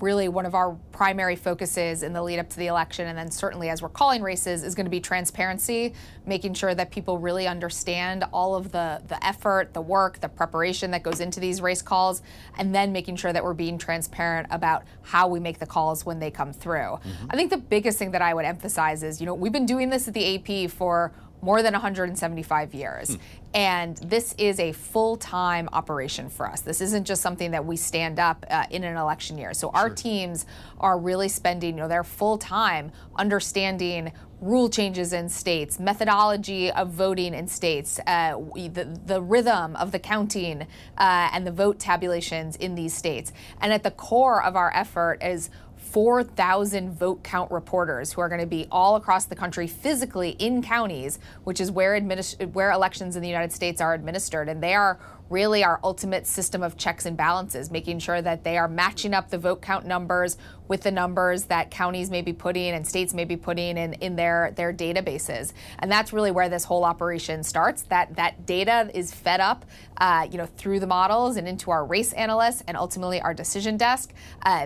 Really, one of our primary focuses in the lead up to the election, and then certainly as we're calling races, is going to be transparency, making sure that people really understand all of the effort, the work, the preparation that goes into these race calls, and then making sure that we're being transparent about how we make the calls when they come through. I think the biggest thing that I would emphasize is, we've been doing this at the AP for more than 175 years. And this is a full-time operation for us. This isn't just something that we stand up in an election year. So our teams are really spending, their full time understanding rule changes in states, methodology of voting in states, the rhythm of the counting and the vote tabulations in these states. And at the core of our effort is 4,000 vote count reporters who are going to be all across the country physically in counties, which is where elections in the United States are administered. And they are really our ultimate system of checks and balances, making sure that they are matching up the vote count numbers with the numbers that counties may be putting and states may be putting in their databases. And that's really where this whole operation starts. That data is fed up through the models and into our race analysts and ultimately our decision desk.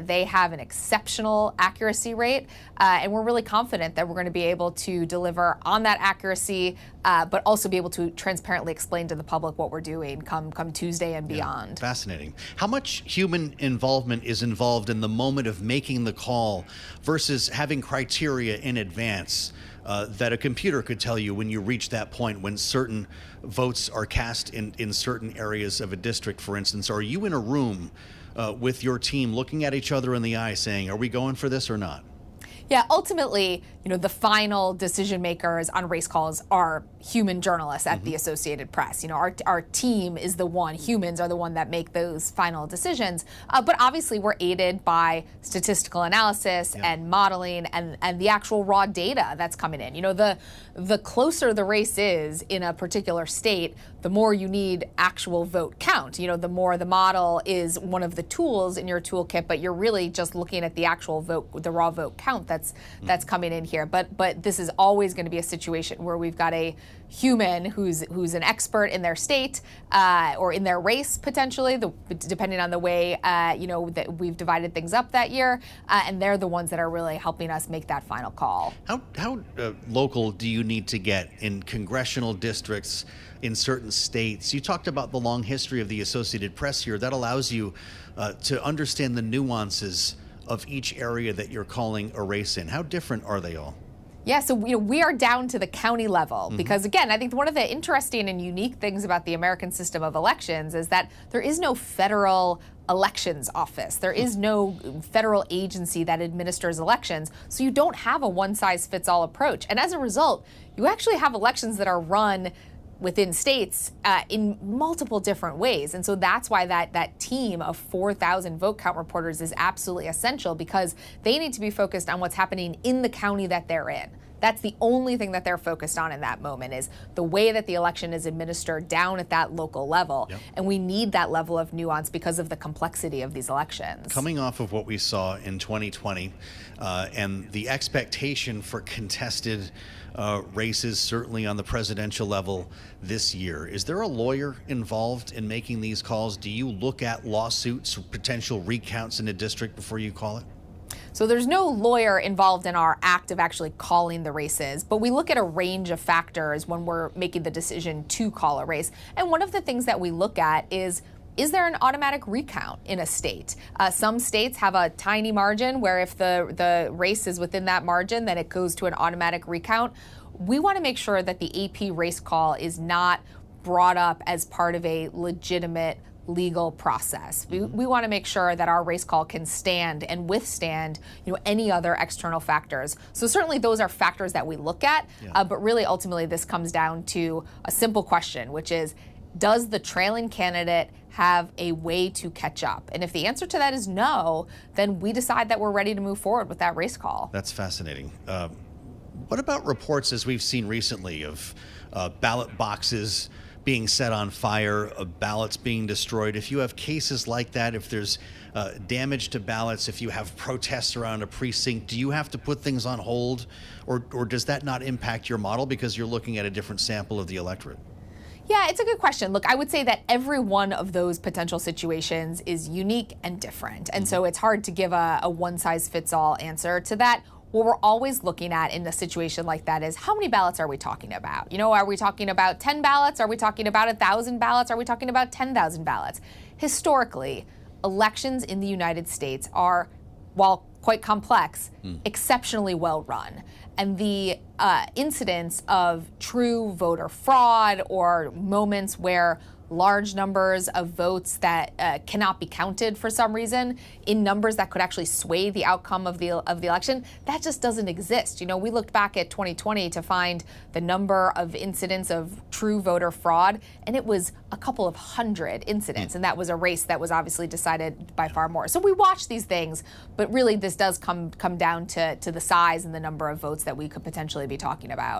They have an exceptional accuracy rate, and we're really confident that we're going to be able to deliver on that accuracy, but also be able to transparently explain to the public what we're doing come Tuesday and beyond. Fascinating. How much human involvement is involved in the moment of making the call versus having criteria in advance that a computer could tell you when you reach that point when certain votes are cast in certain areas of a district, for instance? Are you in a room with your team looking at each other in the eye saying, are we going for this or not? Yeah, ultimately, the final decision makers on race calls are human journalists at the Associated Press. Our team is the one, humans are the one that make those final decisions. But obviously, we're aided by statistical analysis and modeling and the actual raw data that's coming in. The closer the race is in a particular state, the more you need actual vote count. The more the model is one of the tools in your toolkit, but you're really just looking at the actual vote, the raw vote count that's coming in here. But this is always going to be a situation where we've got a human who's an expert in their state or in their race potentially, depending on the way that we've divided things up that year, and they're the ones that are really helping us make that final call. How local do you need to get in congressional districts in certain states? You talked about the long history of the Associated Press here. That allows you to understand the nuances of each area that you're calling a race in. How different are they all? Yeah, so we are down to the county level because, again, I think one of the interesting and unique things about the American system of elections is that there is no federal elections office. There is no federal agency that administers elections, so you don't have a one-size-fits-all approach. And as a result, you actually have elections that are run within states in multiple different ways. And so that's why that team of 4,000 vote count reporters is absolutely essential, because they need to be focused on what's happening in the county that they're in. That's the only thing that they're focused on in that moment, is the way that the election is administered down at that local level. Yep. And we need that level of nuance because of the complexity of these elections. Coming off of what we saw in 2020 and the expectation for contested races, certainly on the presidential level this year, is there a lawyer involved in making these calls? Do you look at lawsuits, potential recounts in a district before you call it? So there's no lawyer involved in our act of actually calling the races, but we look at a range of factors when we're making the decision to call a race. And one of the things that we look at is there an automatic recount in a state? Some states have a tiny margin where if the race is within that margin, then it goes to an automatic recount. We want to make sure that the AP race call is not brought up as part of a legitimate legal process. We want to make sure that our race call can stand and withstand any other external factors. So certainly those are factors that we look at, but really ultimately this comes down to a simple question, which is, does the trailing candidate have a way to catch up? And if the answer to that is no, then we decide that we're ready to move forward with that race call. That's fascinating. What about reports, as we've seen recently, of ballot boxes being set on fire, ballots being destroyed? If you have cases like that, if there's damage to ballots, if you have protests around a precinct, do you have to put things on hold, or does that not impact your model because you're looking at a different sample of the electorate? Yeah, it's a good question. Look, I would say that every one of those potential situations is unique and different. And so it's hard to give a one-size-fits-all answer to that. What we're always looking at in a situation like that is how many ballots are we talking about? You know, are we talking about 10 ballots? Are we talking about 1,000 ballots? Are we talking about 10,000 ballots? Historically, elections in the United States are, while quite complex, exceptionally well run. And the incidence of true voter fraud or moments where large numbers of votes that cannot be counted for some reason in numbers that could actually sway the outcome of the election, that just doesn't exist. You know, we looked back at 2020 to find the number of incidents of true voter fraud, and it was a couple of hundred incidents, and that was a race that was obviously decided by far more. So we watch these things, but really this does come down to the size and the number of votes that we could potentially be talking about.